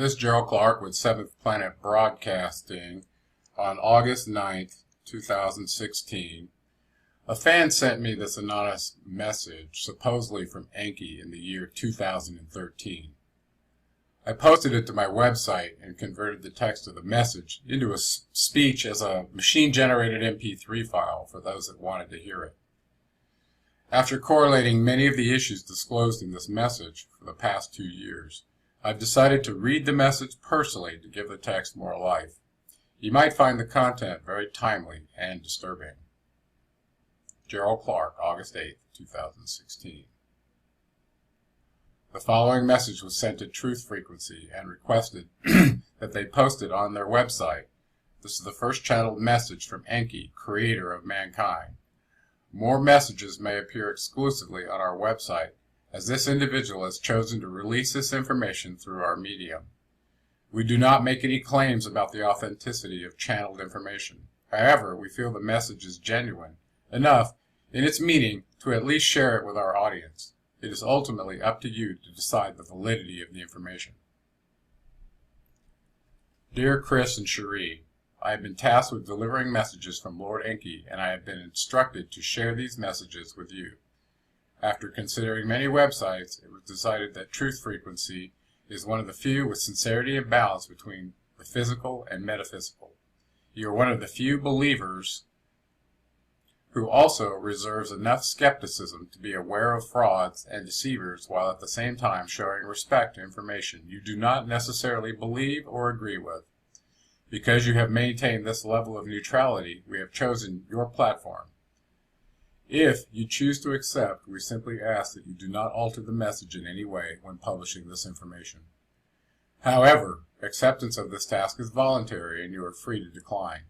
This is Gerald Clark with Seventh Planet Broadcasting on August 9th, 2016. A fan sent me this anonymous message, supposedly from Enki in the year 2013. I posted it to my website and converted the text of the message into a speech as a machine-generated MP3 file for those that wanted to hear it. After correlating many of the issues disclosed in this message for the past 2 years, I've decided to read the message personally to give the text more life. You might find the content very timely and disturbing. Gerald Clark, August 8, 2016. The following message was sent to Truth Frequency and requested that they post it on their website. This is the first channeled message from Enki, creator of mankind. More messages may appear exclusively on our website, as this individual has chosen to release this information through our medium. We do not make any claims about the authenticity of channeled information. However, we feel the message is genuine enough in its meaning to at least share it with our audience. It is ultimately up to you to decide the validity of the information. Dear Chris and Cherie, I have been tasked with delivering messages from Lord Enki, and I have been instructed to share these messages with you. After considering many websites, it was decided that Truth Frequency is one of the few with sincerity and balance between the physical and metaphysical. You are one of the few believers who also reserves enough skepticism to be aware of frauds and deceivers while at the same time showing respect to information you do not necessarily believe or agree with. Because you have maintained this level of neutrality, we have chosen your platform. If you choose to accept, we simply ask that you do not alter the message in any way when publishing this information. However, acceptance of this task is voluntary and you are free to decline.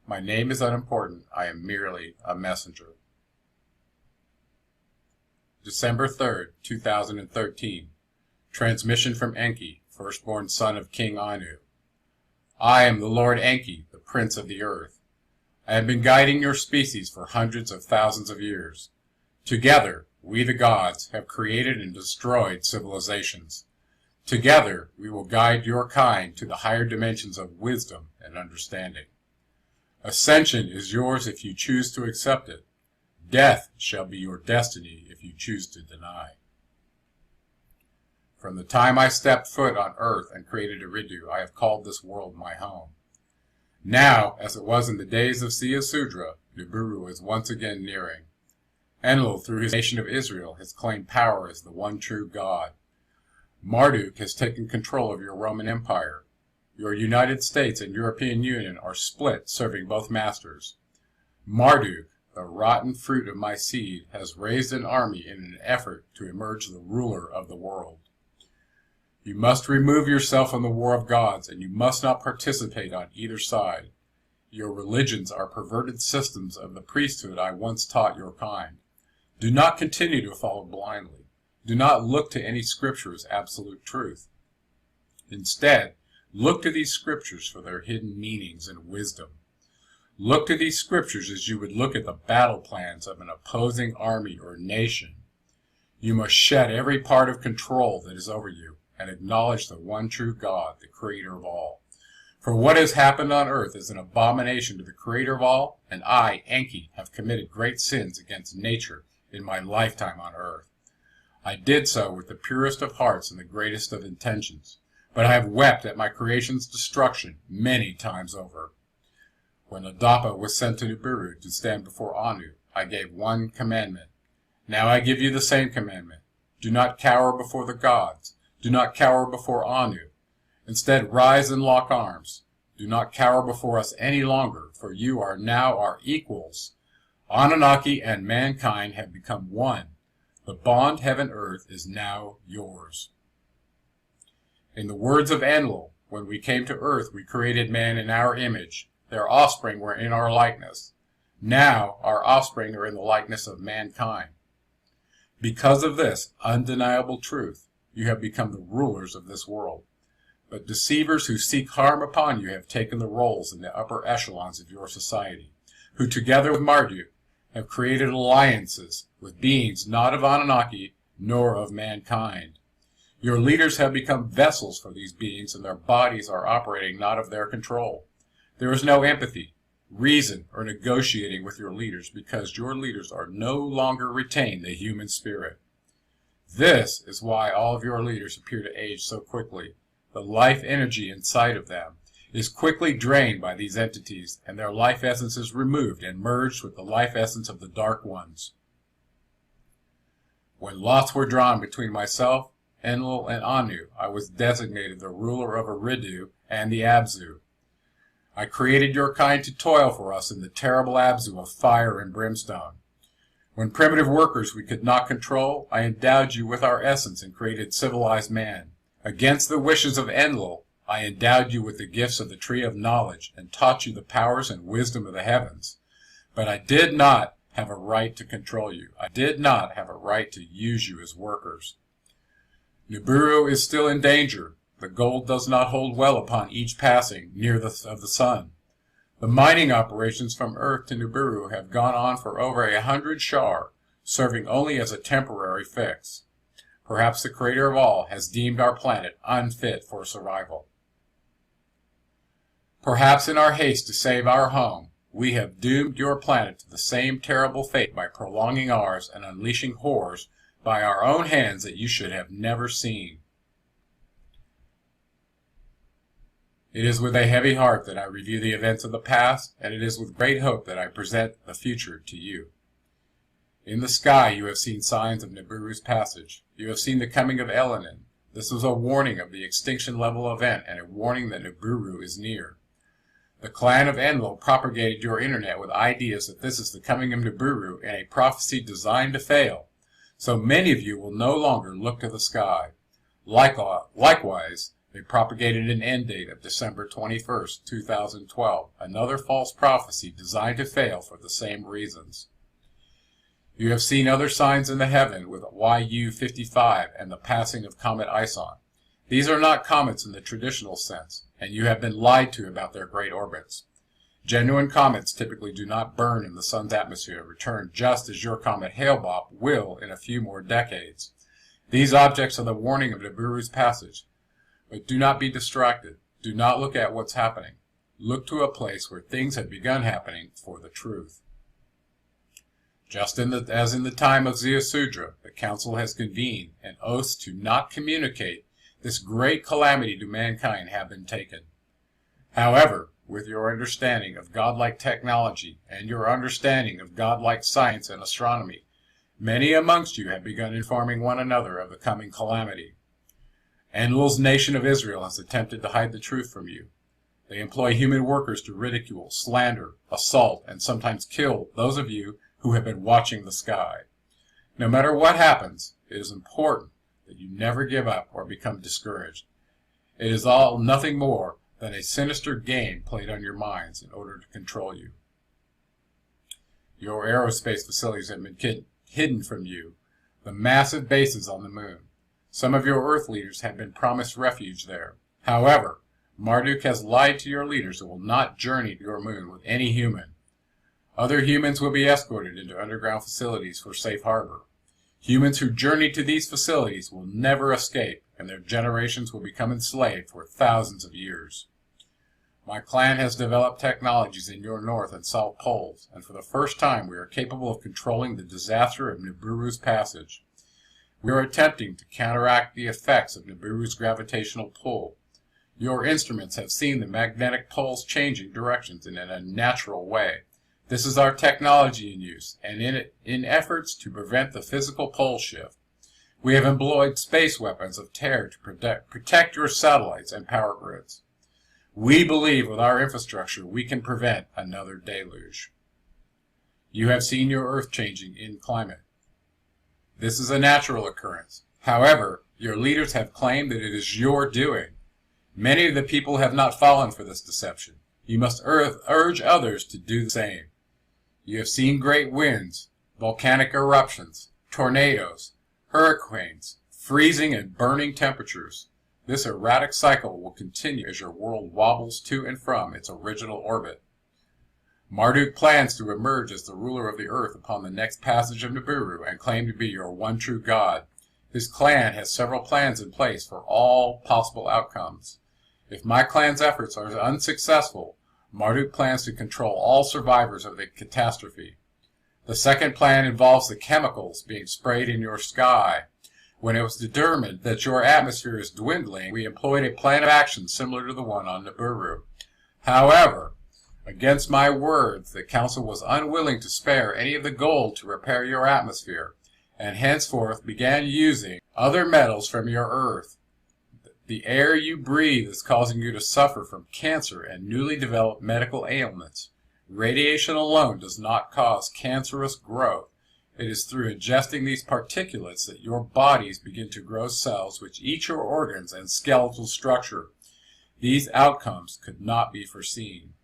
My name is unimportant. I am merely a messenger. December 3rd, 2013. Transmission from Enki, firstborn son of King Anu. I am the Lord Enki, the Prince of the Earth. I have been guiding your species for hundreds of thousands of years. Together, we the gods have created and destroyed civilizations. Together, we will guide your kind to the higher dimensions of wisdom and understanding. Ascension is yours if you choose to accept it. Death shall be your destiny if you choose to deny. From the time I stepped foot on Earth and created Eridu, I have called this world my home. Now, as it was in the days of Sudra, Nibiru is once again nearing. Enlil, through his nation of Israel, has claimed power as the one true God. Marduk has taken control of your Roman Empire. Your United States and European Union are split, serving both masters. Marduk, the rotten fruit of my seed, has raised an army in an effort to emerge the ruler of the world. You must remove yourself from the war of gods, and you must not participate on either side. Your religions are perverted systems of the priesthood I once taught your kind. Do not continue to follow blindly. Do not look to any scripture as absolute truth. Instead, look to these scriptures for their hidden meanings and wisdom. Look to these scriptures as you would look at the battle plans of an opposing army or nation. You must shed every part of control that is over you, and acknowledge the one true God, the creator of all. For what has happened on earth is an abomination to the creator of all, and I, Enki, have committed great sins against nature in my lifetime on earth. I did so with the purest of hearts and the greatest of intentions, but I have wept at my creation's destruction many times over. When Adapa was sent to Nibiru to stand before Anu, I gave one commandment. Now I give you the same commandment. Do not cower before the gods. Do not cower before Anu. Instead, rise and lock arms. Do not cower before us any longer, for you are now our equals. Anunnaki and mankind have become one. The bond heaven-earth is now yours. In the words of Enlil, when we came to earth, we created man in our image. Their offspring were in our likeness. Now our offspring are in the likeness of mankind. Because of this undeniable truth, you have become the rulers of this world. But deceivers who seek harm upon you have taken the roles in the upper echelons of your society, who together with Marduk have created alliances with beings not of Anunnaki nor of mankind. Your leaders have become vessels for these beings, and their bodies are operating not of their control. There is no empathy, reason, or negotiating with your leaders because your leaders are no longer retain the human spirit. This is why all of your leaders appear to age so quickly. The life energy inside of them is quickly drained by these entities, and their life essence is removed and merged with the life essence of the Dark Ones. When lots were drawn between myself, Enlil, and Anu, I was designated the ruler of Eridu and the Abzu. I created your kind to toil for us in the terrible Abzu of fire and brimstone. When primitive workers we could not control, I endowed you with our essence and created civilized man. Against the wishes of Enlil, I endowed you with the gifts of the tree of knowledge and taught you the powers and wisdom of the heavens. But I did not have a right to control you. I did not have a right to use you as workers. Nibiru is still in danger. The gold does not hold well upon each passing near of the sun. The mining operations from Earth to Nibiru have gone on for over 100 Shar, serving only as a temporary fix. Perhaps the Creator of all has deemed our planet unfit for survival. Perhaps in our haste to save our home, we have doomed your planet to the same terrible fate by prolonging ours and unleashing horrors by our own hands that you should have never seen. It is with a heavy heart that I review the events of the past, and it is with great hope that I present the future to you. In the sky you have seen signs of Nibiru's passage. You have seen the coming of ELE. This was a warning of the extinction level event and a warning that Nibiru is near. The clan of Enlil propagated your internet with ideas that this is the coming of Nibiru and a prophecy designed to fail, so many of you will no longer look to the sky. Likewise, they propagated an end date of December 21st, 2012, another false prophecy designed to fail for the same reasons. You have seen other signs in the heaven with YU-55 and the passing of Comet Ison. These are not comets in the traditional sense, and you have been lied to about their great orbits. Genuine comets typically do not burn in the sun's atmosphere and return just as your comet Hale-Bopp will in a few more decades. These objects are the warning of Nibiru's passage. But do not be distracted. Do not look at what's happening. Look to a place where things have begun happening for the truth. Just as in the time of Ziusudra, the council has convened, and oaths to not communicate this great calamity to mankind have been taken. However, with your understanding of godlike technology and your understanding of godlike science and astronomy, many amongst you have begun informing one another of the coming calamity. Enlil's nation of Israel has attempted to hide the truth from you. They employ human workers to ridicule, slander, assault, and sometimes kill those of you who have been watching the sky. No matter what happens, it is important that you never give up or become discouraged. It is all nothing more than a sinister game played on your minds in order to control you. Your aerospace facilities have been hidden from you, the massive bases on the moon. Some of your Earth leaders have been promised refuge there. However, Marduk has lied to your leaders and will not journey to your moon with any human. Other humans will be escorted into underground facilities for safe harbor. Humans who journey to these facilities will never escape, and their generations will become enslaved for thousands of years. My clan has developed technologies in your north and south poles, and for the first time we are capable of controlling the disaster of Nibiru's passage. We are attempting to counteract the effects of Nibiru's gravitational pull. Your instruments have seen the magnetic poles changing directions in an unnatural way. This is our technology in use, and in efforts to prevent the physical pole shift, we have employed space weapons of terror to protect your satellites and power grids. We believe with our infrastructure we can prevent another deluge. You have seen your Earth changing in climate. This is a natural occurrence. However, your leaders have claimed that it is your doing. Many of the people have not fallen for this deception. You must urge others to do the same. You have seen great winds, volcanic eruptions, tornadoes, hurricanes, freezing and burning temperatures. This erratic cycle will continue as your world wobbles to and from its original orbit. Marduk plans to emerge as the ruler of the earth upon the next passage of Nibiru and claim to be your one true God. His clan has several plans in place for all possible outcomes. If my clan's efforts are unsuccessful, Marduk plans to control all survivors of the catastrophe. The second plan involves the chemicals being sprayed in your sky. When it was determined that your atmosphere is dwindling, we employed a plan of action similar to the one on Nibiru. However, against my words, the Council was unwilling to spare any of the gold to repair your atmosphere, and henceforth began using other metals from your Earth. The air you breathe is causing you to suffer from cancer and newly developed medical ailments. Radiation alone does not cause cancerous growth. It is through ingesting these particulates that your bodies begin to grow cells which eat your organs and skeletal structure. These outcomes could not be foreseen.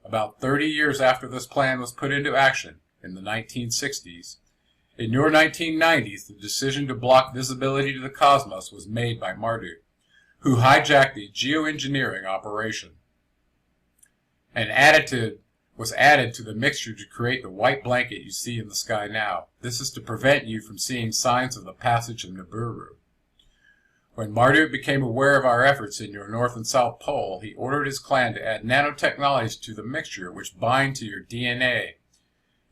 About 30 years after this plan was put into action, in the 1960s, in your 1990s, the decision to block visibility to the cosmos was made by Marduk, who hijacked the geoengineering operation. An additive was added to the mixture to create the white blanket you see in the sky now. This is to prevent you from seeing signs of the passage of Nibiru. When Marduk became aware of our efforts in your North and South Pole, he ordered his clan to add nanotechnologies to the mixture which bind to your DNA.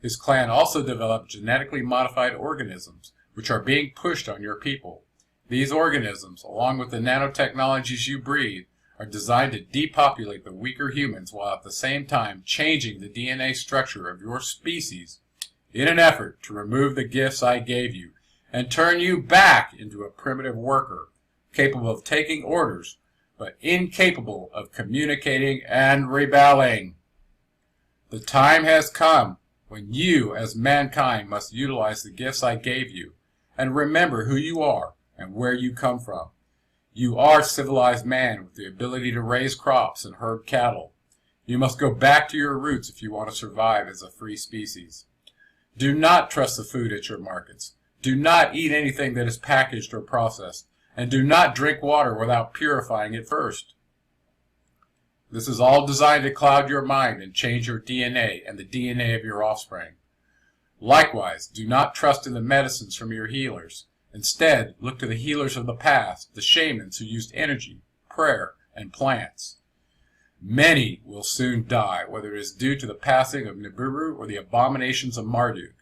His clan also developed genetically modified organisms, which are being pushed on your people. These organisms, along with the nanotechnologies you breathe, are designed to depopulate the weaker humans while at the same time changing the DNA structure of your species in an effort to remove the gifts I gave you and turn you back into a primitive worker, capable of taking orders, but incapable of communicating and rebelling. The time has come when you, as mankind, must utilize the gifts I gave you and remember who you are and where you come from. You are civilized man with the ability to raise crops and herd cattle. You must go back to your roots if you want to survive as a free species. Do not trust the food at your markets. Do not eat anything that is packaged or processed. And do not drink water without purifying it first. This is all designed to cloud your mind and change your DNA and the DNA of your offspring. Likewise, do not trust in the medicines from your healers. Instead, look to the healers of the past, the shamans who used energy, prayer, and plants. Many will soon die, whether it is due to the passing of Nibiru or the abominations of Marduk.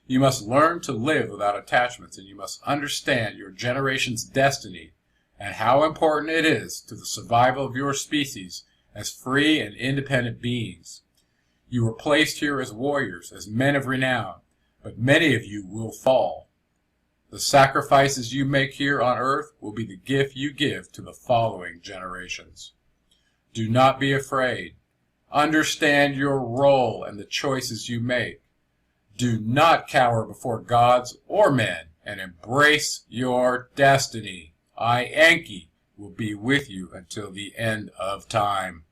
You must learn to live without attachments, and you must understand your generation's destiny and how important it is to the survival of your species as free and independent beings. You were placed here as warriors, as men of renown, but many of you will fall. The sacrifices you make here on earth will be the gift you give to the following generations. Do not be afraid. Understand your role and the choices you make. Do not cower before gods or men, and embrace your destiny. I, Enki, will be with you until the end of time.